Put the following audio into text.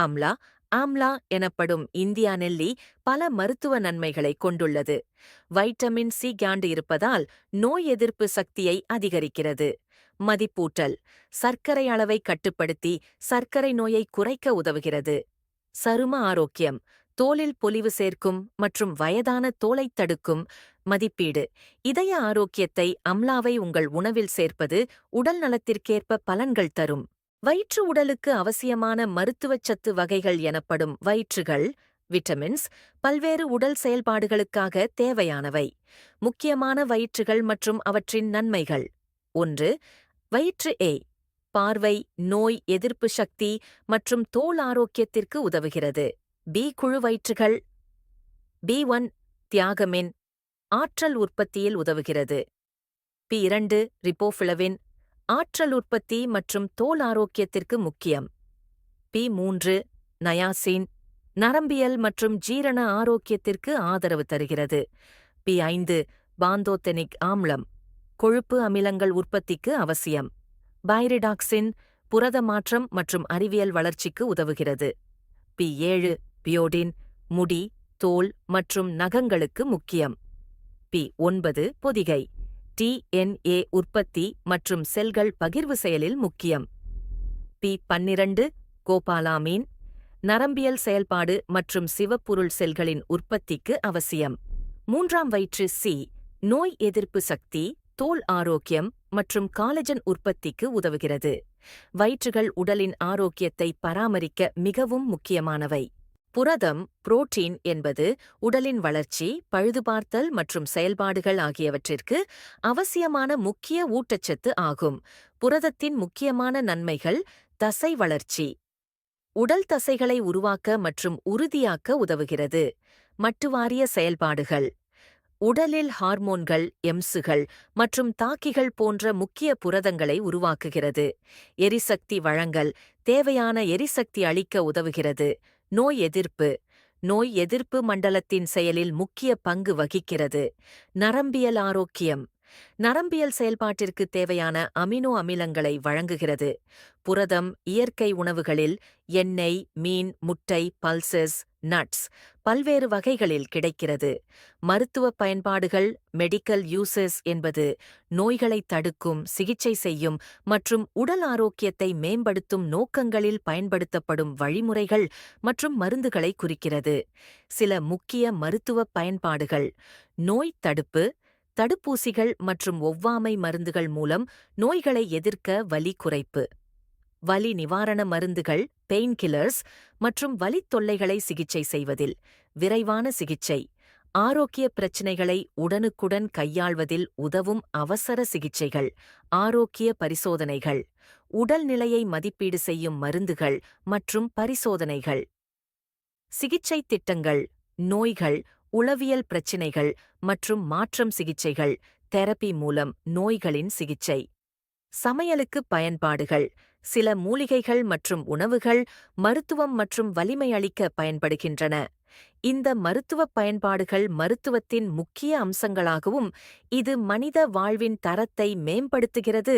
அம்லா ஆம்லா எனப்படும் இந்தியா நெல்லி பல மருத்துவ நன்மைகளை கொண்டுள்ளது. வைட்டமின் சி காண்டு இருப்பதால் நோய் எதிர்ப்பு சக்தியை அதிகரிக்கிறது. மதிப்பூட்டல் சர்க்கரை அளவை கட்டுப்படுத்தி சர்க்கரை நோயை குறைக்க உதவுகிறது. சரும ஆரோக்கியம் தோலில் பொலிவு சேர்க்கும் மற்றும் வயதான தோலைத் தடுக்கும். மதிப்பீடு இதய ஆரோக்கியத்தை அம்லாவை உங்கள் உணவில் சேர்ப்பது உடல் நலத்திற்கேற்ப பலன்கள் தரும். வயிற்று உடலுக்கு அவசியமான மருத்துவச் சத்து வகைகள் எனப்படும் வயிற்றுகள் விட்டமின்ஸ் பல்வேறு உடல் செயல்பாடுகளுக்காக தேவையானவை. முக்கியமான வயிற்றுகள் மற்றும் அவற்றின் நன்மைகள். 1. வயிற்று ஏ பார்வை, நோய் எதிர்ப்பு சக்தி மற்றும் தோல் ஆரோக்கியத்திற்கு உதவுகிறது. பி குழு வயிற்றுகள் B1 தியாகமின் ஆற்றல் உற்பத்தியில் உதவுகிறது. P2 ரிபோஃபிளவின் ஆற்றல் உற்பத்தி மற்றும் தோல் ஆரோக்கியத்திற்கு முக்கியம். P3 நயாசின் நரம்பியல் மற்றும் ஜீரண ஆரோக்கியத்திற்கு ஆதரவு தருகிறது. P5 பாந்தோதெனிக் ஆம்லம் கொழுப்பு அமிலங்கள் உற்பத்திக்கு அவசியம். பைரிடாக்சின் புரத மாற்றம் மற்றும் அறிவியல் வளர்ச்சிக்கு உதவுகிறது. P7 பியோடின் முடி, தோல் மற்றும் நகங்களுக்கு முக்கியம். P9 பொதிகை DNA உற்பத்தி மற்றும் செல்கள் பகிர்வு செயலில் முக்கியம். P12 கோபாலாமீன் நரம்பியல் செயல்பாடு மற்றும் சிவப்புருள் செல்களின் உற்பத்திக்கு அவசியம். 3. வயிற்று சி நோய் எதிர்ப்பு சக்தி, தோல் ஆரோக்கியம் மற்றும் காலஜன் உற்பத்திக்கு உதவுகிறது. வயிற்றுகள் உடலின் ஆரோக்கியத்தை பராமரிக்க மிகவும் முக்கியமானவை. புரதம் புரோட்டீன் என்பது உடலின் வளர்ச்சி, பழுதுபார்த்தல் மற்றும் செயல்பாடுகள் ஆகியவற்றிற்கு அவசியமான முக்கிய ஊட்டச்சத்து ஆகும். புரதத்தின் முக்கியமான நன்மைகள் தசை வளர்ச்சி உடல் தசைகளை உருவாக்க மற்றும் உறுதியாக்க உதவுகிறது. மட்டுவாரிய செயல்பாடுகள் உடலில் ஹார்மோன்கள், எம்சுகள் மற்றும் தாக்கிகள் போன்ற முக்கிய புரதங்களை உருவாக்குகிறது. எரிசக்தி வழங்கல் தேவையான எரிசக்தி அளிக்க உதவுகிறது. நோய் எதிர்ப்பு நோய் எதிர்ப்பு மண்டலத்தின் செயலில் முக்கிய பங்கு வகிக்கிறது. நரம்பியல் ஆரோக்கியம் நரம்பியல் செயல்பாட்டிற்கு தேவையான அமினோ அமிலங்களை வழங்குகிறது. புரதம் இயற்கை உணவுகளில் எண்ணெய், மீன், முட்டை, பல்சஸ், நட்ஸ் பல்வேறு வகைகளில் கிடைக்கிறது. மருத்துவ பயன்பாடுகள் மெடிக்கல் யூசஸ் என்பது நோய்களை தடுக்கும், சிகிச்சை செய்யும் மற்றும் உடல் ஆரோக்கியத்தை மேம்படுத்தும் நோக்கங்களில் பயன்படுத்தப்படும் வழிமுறைகள் மற்றும் மருந்துகளை குறிக்கிறது. சில முக்கிய மருத்துவ பயன்பாடுகள் நோய் தடுப்பு தடுப்பூசிகள் மற்றும் ஒவ்வாமை மருந்துகள் மூலம் நோய்களை எதிர்க்க வலி குறைப்பு. வலி நிவாரண மருந்துகள் பெயின் கில்லர்ஸ் மற்றும் வலித் தொல்லைகளை சிகிச்சை செய்வதில். விரைவான சிகிச்சை ஆரோக்கிய பிரச்சினைகளை உடனுக்குடன் கையாள்வதில் உதவும் அவசர சிகிச்சைகள். ஆரோக்கிய பரிசோதனைகள் உடல்நிலையை மதிப்பீடு செய்யும் மருந்துகள் மற்றும் பரிசோதனைகள். சிகிச்சை திட்டங்கள் நோய்கள், உளவியல் பிரச்சினைகள் மற்றும் மாற்றம் சிகிச்சைகள். தெரபி மூலம் நோய்களின் சிகிச்சை. சமையலுக்கு பயன்பாடுகள் சில மூலிகைகள் மற்றும் உணவுகள் மருத்துவம் மற்றும் வலிமை அளிக்க பயன்படுகின்றன. இந்த மருத்துவப் பயன்பாடுகள் மருத்துவத்தின் முக்கிய அம்சங்களாகவும் இது மனித வாழ்வின் தரத்தை மேம்படுத்துகிறது.